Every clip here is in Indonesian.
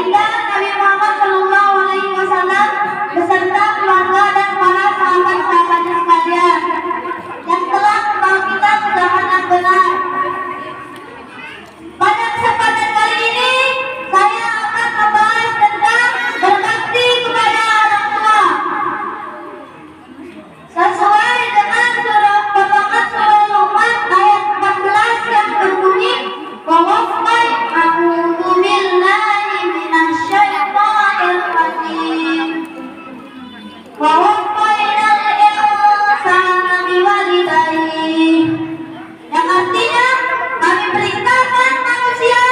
baginda Nabi Muhammad Shallallahu Alaihi Wasallam beserta keluarga dan para sahabat-sahabatnya sekalian yang telah membawa kita ke jalan yang benar. Pada kesempatan kali ini saya akan membahas tentang berbakti kepada orang tua. Sesuai dengan surah Al-Baqarah surah Luqman ayat 14 yang berbunyi, "Wawaffai a'udzu billahi minasyaitonir rajim. Wa waffainal insana biwalidayhi." Yang artinya kami perintahkan manusia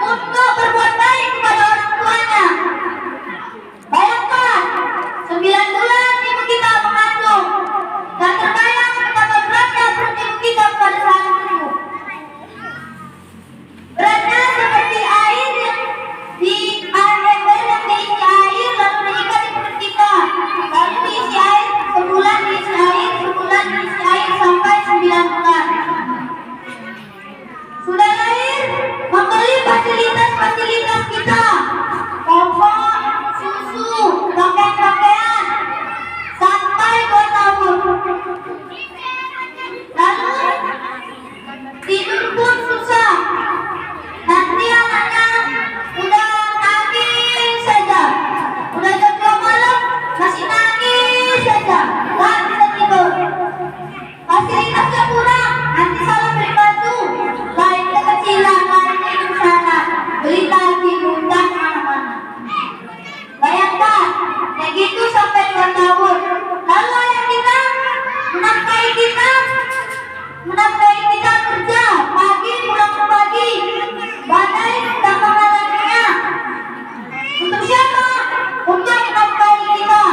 untuk berbuat baik kepada orang tuanya. Bayangkan 9 bulan ibu kita mengandung dan terbayang betapa beratnya perut ibu kita pada saat itu. Beratnya seperti air yang diisi air lalu diikat di perut kita, lalu diisi air sebulan, diisi air sebulan, diisi air sampai 9 bulan. Sudah lahir membeli fasilitas kita, popok, susu, pakaian sampai 2 tahun. Lalu tidur pun susah. Nanti anaknya udah nangis saja, udah jam 2 malam masih nangis saja, nggak bisa tidur. Fasilitasnya kurang, nanti salah beli baju, lain kekecilan, lain minum sana, beli lagi utang mana-mana. Bayangkan, kayak gitu sampai 2 tahun. Lalu ayah kita menafkahi kita kerja, pagi pulang ke pagi, badai dan menghalanginya. Untuk siapa? Untuk menafkahi kita.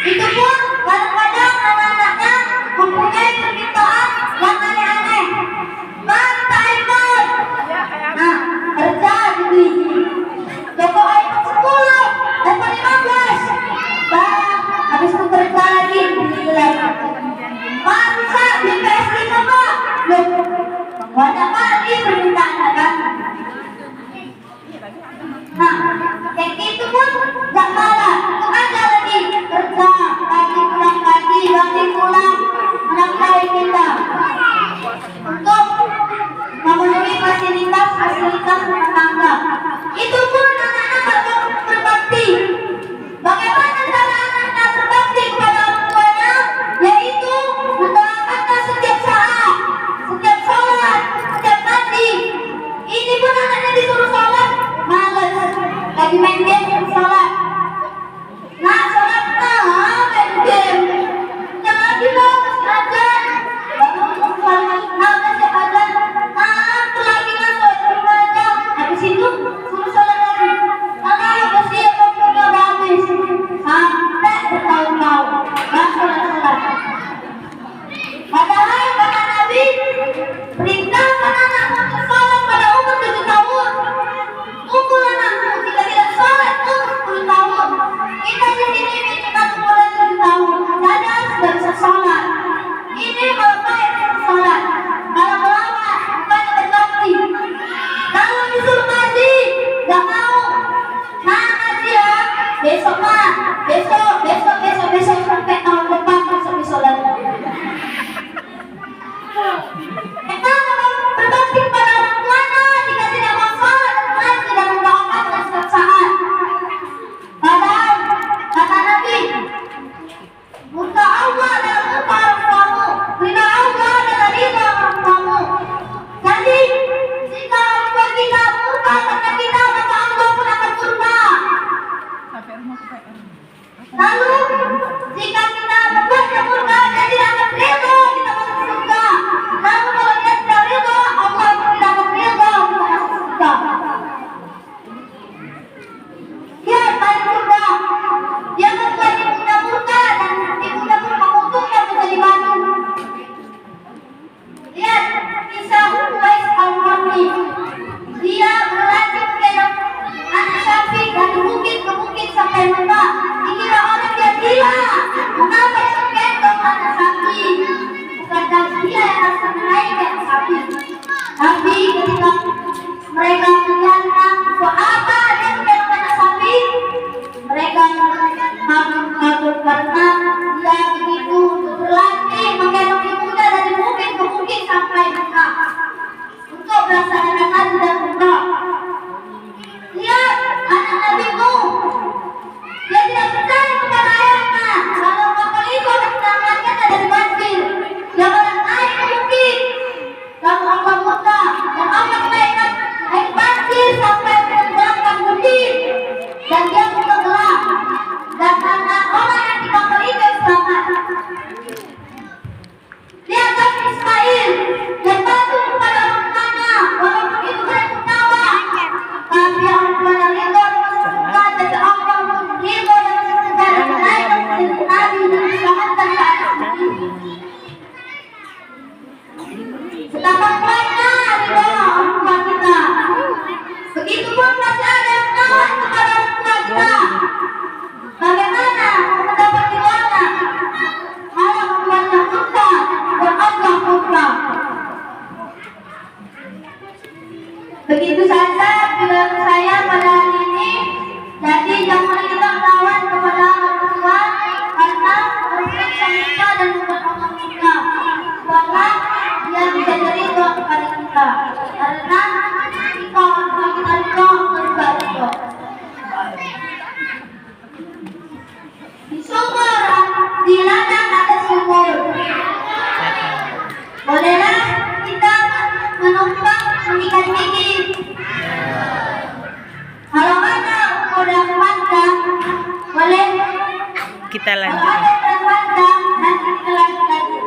Itu pun kadang-kadang anak-anaknya mempunyai permintaan yang aneh-aneh. Minta iPhone. Nah, kerja dibeli. Toko iPhone 10, iPhone 15. Bang, habis itu kerja lagi, beli lagi. Masa beli PS5 Pak? Loh, banyak kali permintaan kan? Nah, kayak gitu pun gak kalah. Itu ada lagi kerja, pagi pulang pagi, pagi pulang, menafkahi kita untuk memenuhi fasilitas rumah tangga. Itu pun anak-anak gak berbakti. Bagaimana cara anak-anak berbakti kepada orang tuanya? Yaitu mendoakannya setiap saat, setiap sholat, setiap mandi. Ini pun anaknya disuruh sholat, males, lagi main game suruh sholat. Nah, sholat main game. Jangan lagi dong, masih ajan. Baru sholat, masih ajan. Lagi masuk rumah aja. Habis itu suruh sholat lagi. Karena pasti waktunya udah habis. Sampai bertahun-tahun nggak sholat. Padahal kata Nabi, perintahkan anakmu untuk sholat pada umur 7 tahun. Pukul anakmu jika tidak sholat umur 10 tahun. Kita di sini minimal umur 7 tahun. Jadi sudah bisa sholat. Ini kalau baik sholat, kalau melawat bukannya berbakti. Kalau disuruh ngaji, nggak mau. Nah ngaji ya, besok sampai tahun depan besok lagi. Kenapa berbakti kepada orang tuanya jika tidak mau sholat dan tidak mendoakan setiap saat? Padahal kata Nabi, murka Allah adalah murka orang tuamu, ridha Allah adalah ridha orang tuamu. Jadi jika orang tua kita murka karena kita, maka Allah pun akan murka. Lalu jika kita membuatnya murka, dia tidak akan ridha kita masuk surga. Lalu kalau dia tidak ridha, Allah pun tidak akan ridha kita masuk surga. Dia paling mudah. Dia membuat ibunya murka dan ibunya pun mengutuknya menjadi batu. Lihat kisah Uwais al-Qarni. Dia berlatih menggendong anak sapi dari bukit ke bukit sampai Mekah. Dikira orang dia gila. Mengapa biasa video saya pada hari ini. Jadi jangan kita melawan kepada orang tua karena merupakan sampah dan bukan orang kita. Karena dia bisa jadi doa kepada kita. Karena kita orang kita doa. Di sumur, di ladang ada sumur. Bolehlah kita menumpang ikan gigi. Kalau ada udang pandang, boleh kita kalau lanjut. ada udang pandang, nanti kita lanjut lagi.